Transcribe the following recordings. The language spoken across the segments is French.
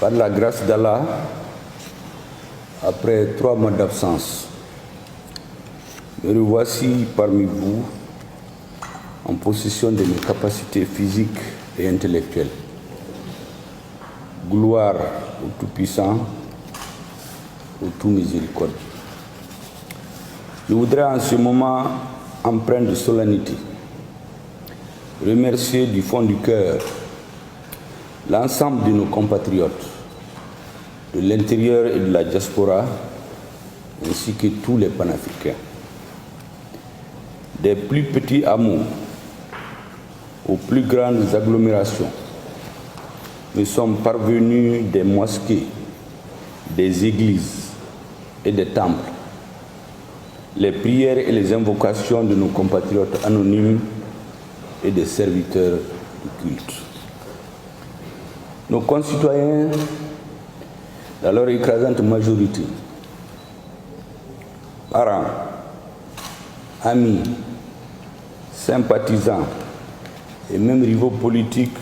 Par la grâce d'Allah, après 3 mois d'absence, me revoici parmi vous en possession de mes capacités physiques et intellectuelles. Gloire au Tout-Puissant, au Tout Miséricorde. Je voudrais en ce moment, empreint de solennité, remercier du fond du cœur l'ensemble de nos compatriotes de l'intérieur et de la diaspora, ainsi que tous les panafricains. Des plus petits hameaux aux plus grandes agglomérations, nous sommes parvenus des mosquées, des églises et des temples. Les prières et les invocations de nos compatriotes anonymes et des serviteurs du culte. Nos concitoyens, dans leur écrasante majorité, parents, amis, sympathisants et même rivaux politiques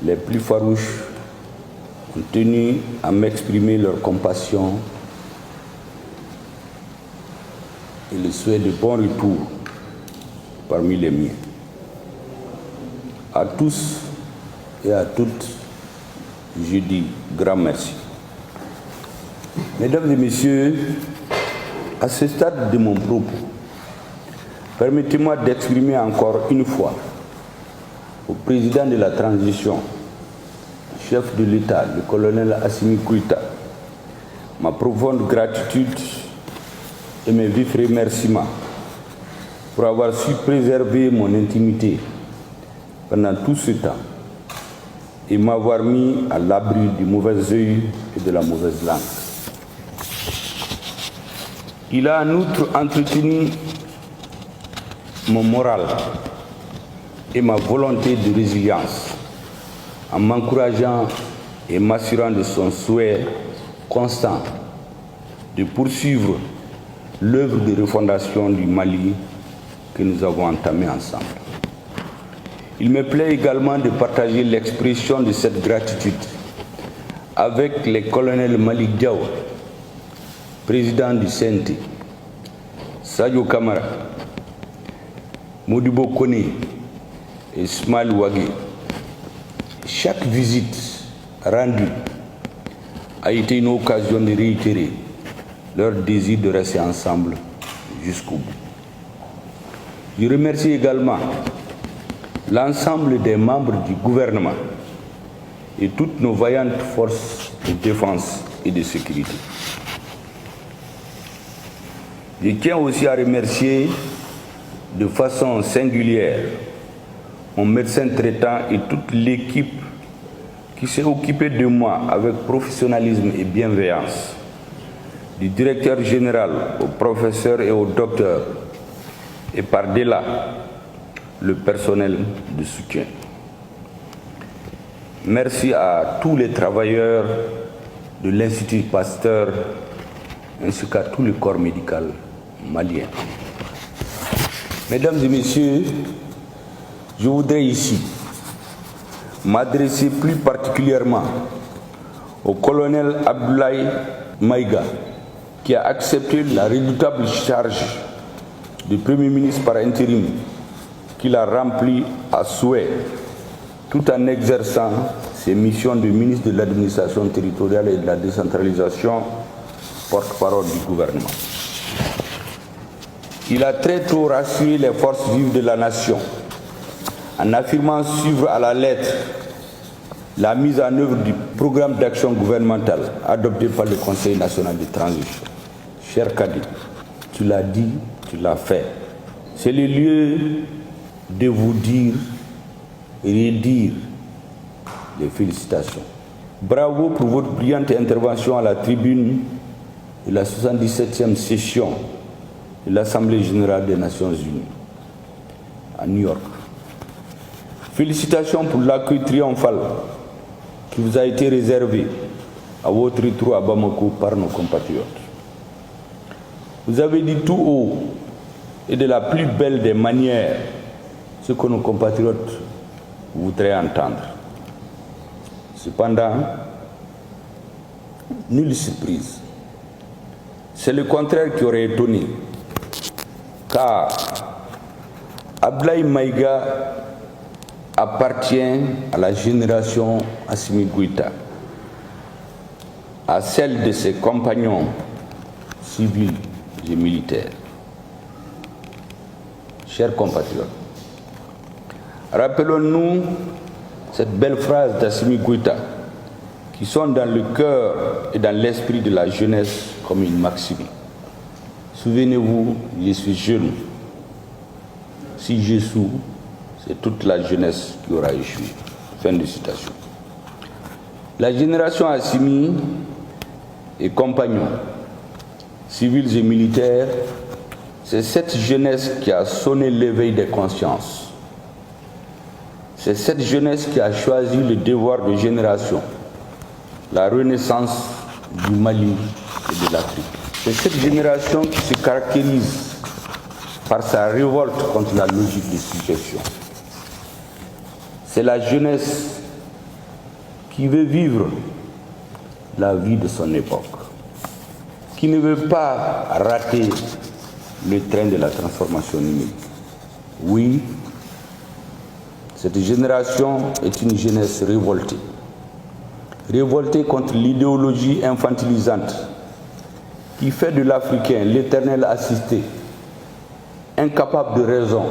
les plus farouches ont tenu à m'exprimer leur compassion et le souhait de bon retour parmi les miens. À tous et à toutes, je dis grand merci. Mesdames et messieurs, à ce stade de mon propos, permettez-moi d'exprimer encore une fois au président de la transition, chef de l'État, le colonel Assimi Goïta, ma profonde gratitude et mes vifs remerciements pour avoir su préserver mon intimité pendant tout ce temps et m'avoir mis à l'abri du mauvais œil et de la mauvaise langue. Il a en outre entretenu mon moral et ma volonté de résilience en m'encourageant et m'assurant de son souhait constant de poursuivre l'œuvre de refondation du Mali que nous avons entamée ensemble. Il me plaît également de partager l'expression de cette gratitude avec les colonels Malik Diaw, président du CNT, Sadio Kamara, Modibo Kone et Ismaël Ouagé. Chaque visite rendue a été une occasion de réitérer leur désir de rester ensemble jusqu'au bout. Je remercie également l'ensemble des membres du gouvernement et toutes nos vaillantes forces de défense et de sécurité. Je tiens aussi à remercier de façon singulière mon médecin traitant et toute l'équipe qui s'est occupée de moi avec professionnalisme et bienveillance, du directeur général au professeur et au docteur, et par-delà, le personnel de soutien. Merci à tous les travailleurs de l'Institut Pasteur ainsi qu'à tout le corps médical malien. Mesdames et messieurs, je voudrais ici m'adresser plus particulièrement au colonel Abdoulaye Maïga, qui a accepté la redoutable charge de Premier ministre par intérim, qu'il a rempli à souhait, tout en exerçant ses missions de ministre de l'administration territoriale et de la décentralisation, porte-parole du gouvernement. Il a très tôt rassuré les forces vives de la nation en affirmant suivre à la lettre la mise en œuvre du programme d'action gouvernemental adopté par le Conseil national de transition. Cher Kadi, tu l'as dit, tu l'as fait. C'est le lieu de vous dire et redire les félicitations. Bravo pour votre brillante intervention à la tribune de la 77e session de l'Assemblée générale des Nations unies à New York. Félicitations pour l'accueil triomphal qui vous a été réservé à votre retour à Bamako par nos compatriotes. Vous avez dit tout haut et de la plus belle des manières ce que nos compatriotes voudraient entendre. Cependant, nulle surprise. C'est le contraire qui aurait étonné, car Abdoulaye Maïga appartient à la génération Assimi Goïta, à celle de ses compagnons civils et militaires. Chers compatriotes, rappelons-nous cette belle phrase d'Assimi Goïta, qui sont dans le cœur et dans l'esprit de la jeunesse comme une maxime. Souvenez-vous, je suis jeune. Si j'échoue, c'est toute la jeunesse qui aura échoué. Fin de citation. La génération Assimi et compagnons, civils et militaires, c'est cette jeunesse qui a sonné l'éveil des consciences. C'est cette jeunesse qui a choisi le devoir de génération, la renaissance du Mali et de l'Afrique. C'est cette génération qui se caractérise par sa révolte contre la logique de suggestion. C'est la jeunesse qui veut vivre la vie de son époque, qui ne veut pas rater le train de la transformation numérique. Oui, cette génération est une jeunesse révoltée. Révoltée contre l'idéologie infantilisante qui fait de l'Africain l'éternel assisté, incapable de raison,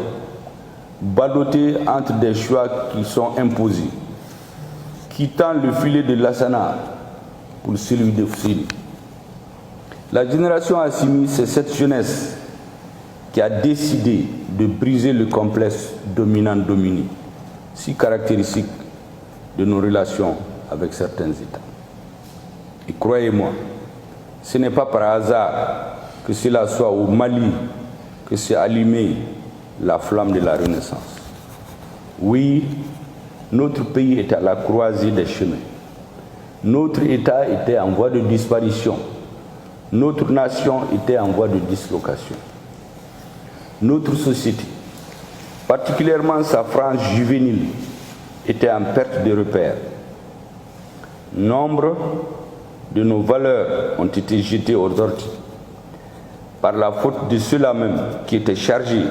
ballotté entre des choix qui sont imposés, qui tend le filet de Lassana pour celui de Foussini. La génération Assimi, c'est cette jeunesse qui a décidé de briser le complexe dominant-dominé, si caractéristique de nos relations avec certains États. Et croyez-moi, ce n'est pas par hasard que cela soit au Mali que s'est allumée la flamme de la Renaissance. Oui, notre pays est à la croisée des chemins. Notre État était en voie de disparition. Notre nation était en voie de dislocation. Notre société, particulièrement sa frange juvénile, était en perte de repères. Nombre de nos valeurs ont été jetées aux orties par la faute de ceux-là même qui étaient chargés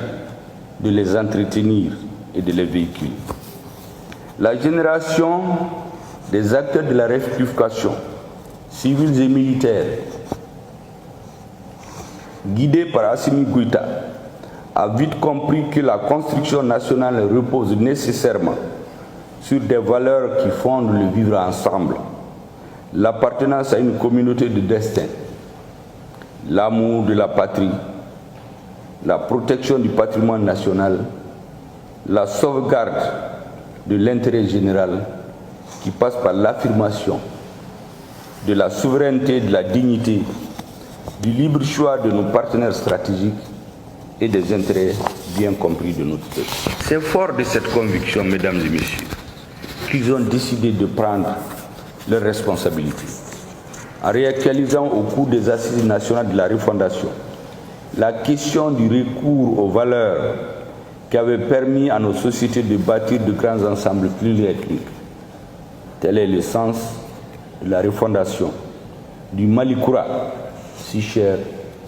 de les entretenir et de les véhiculer. La génération des acteurs de la rectification, civils et militaires, guidés par Assimi Goïta, a vite compris que la construction nationale repose nécessairement sur des valeurs qui fondent le vivre ensemble, l'appartenance à une communauté de destin, l'amour de la patrie, la protection du patrimoine national, la sauvegarde de l'intérêt général qui passe par l'affirmation de la souveraineté, de la dignité, du libre choix de nos partenaires stratégiques et des intérêts bien compris de notre peuple. C'est fort de cette conviction, mesdames et messieurs, qu'ils ont décidé de prendre leurs responsabilités en réactualisant au cours des assises nationales de la refondation la question du recours aux valeurs qui avaient permis à nos sociétés de bâtir de grands ensembles pluriethniques. Tel est le sens de la refondation du Malikoura, si cher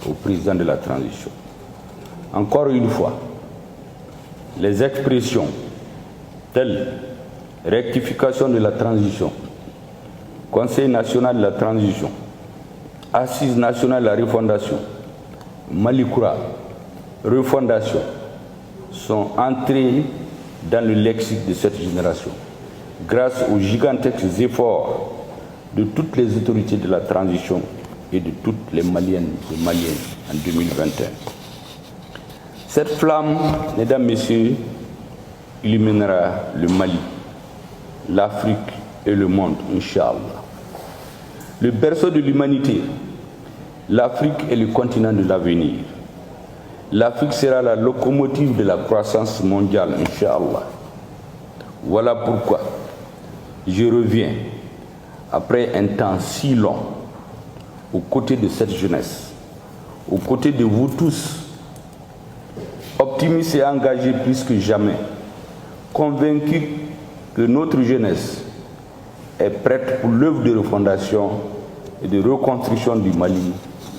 au président de la transition. Encore une fois, les expressions telles rectification de la transition, Conseil national de la transition, Assise nationale de la refondation, Malikoura, refondation, sont entrés dans le lexique de cette génération grâce aux gigantesques efforts de toutes les autorités de la transition et de toutes les Maliennes et Maliens en 2021. Cette flamme, mesdames, messieurs, illuminera le Mali, l'Afrique et le monde, Inch'Allah. Le berceau de l'humanité, l'Afrique est le continent de l'avenir. L'Afrique sera la locomotive de la croissance mondiale, Inch'Allah. Voilà pourquoi je reviens, après un temps si long, aux côtés de cette jeunesse, aux côtés de vous tous, optimistes et engagés plus que jamais, convaincus que notre jeunesse est prête pour l'œuvre de refondation et de reconstruction du Mali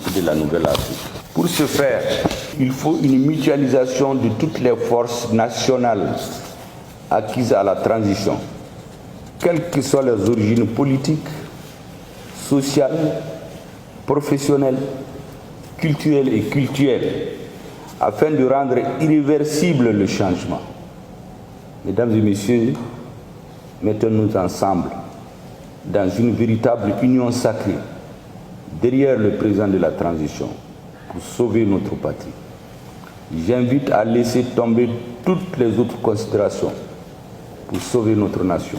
et de la Nouvelle-Afrique. Pour ce faire, il faut une mutualisation de toutes les forces nationales acquises à la transition, quelles que soient leurs origines politiques, sociales, professionnelles, culturelles et cultuelles, afin de rendre irréversible le changement. Mesdames et messieurs, mettons-nous ensemble dans une véritable union sacrée derrière le président de la transition pour sauver notre patrie. J'invite à laisser tomber toutes les autres considérations pour sauver notre nation.